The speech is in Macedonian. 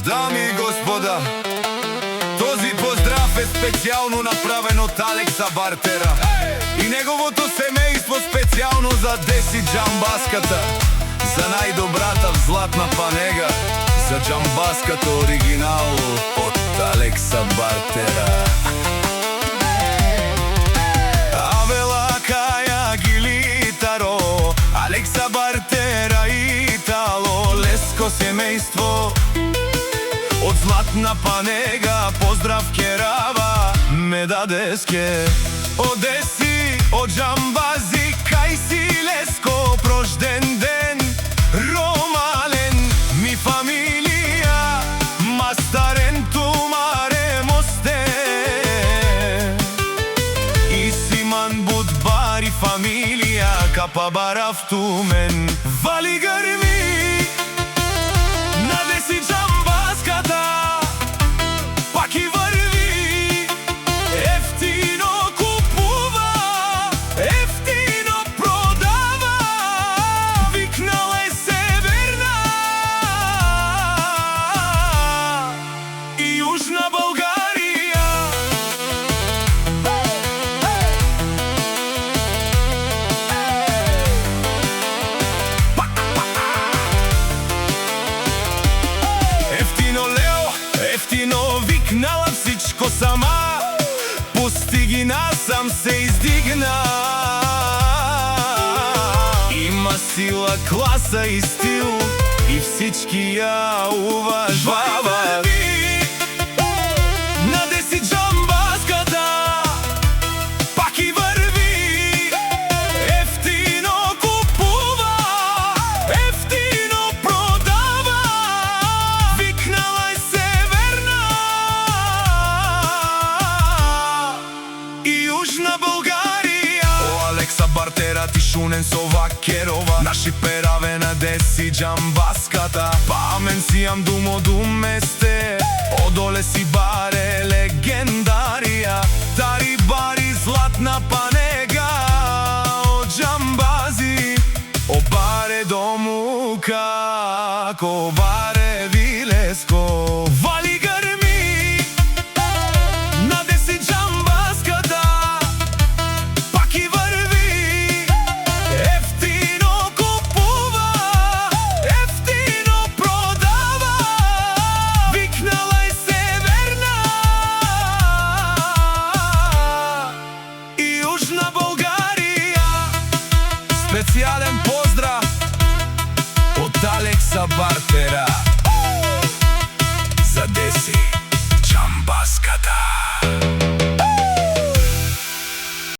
Дами и господа, този поздрав е специјално направен од Алекса Бартера и неговото семејство специјално за Деси Джамбаската, за најдобрата златна панега, за Джамбаската оригинал од Алекса Бартера. Авела Каја Гилитаро, Алекса Бартера Итало, леско семејство од златна панега, поздрав керава ме дадеске. Од Деси, од Джамбази, кај си леско, прожден ден, ромален ми фамилија, мастарен тумаре мосте, и симан будбари фамилија, капа барав тумен, вали грми, на Деси Джамбаската, пак и врви, ефтино купува, ефтино продава, викнала е Северна и Јужна Българија. Ефтино Лео, ефтино викнала всичко сама, постигна сам се издигна. Има сила, класа и стил и всички ја уважават. На Деси Джамбаската, пак и врви, ефтино купува, ефтино продава, викнала е Северна и Јужна Българија. О, Алекса Бартера, ти шунен со вакерова, наши пераве на Деси Джамбаската, памен си ам думо думесте, одоле си баре легендарија, тари бари златна панега, од Джамбази, о баре дому како баре вилеско, вали грми, на Деси Джамбаската, пак и врви, ефтино купува, ефтино продава, викнала е Северна и Јужна Българија. Специјален поздрав од Алекса Бартера за Деси Джамбаската.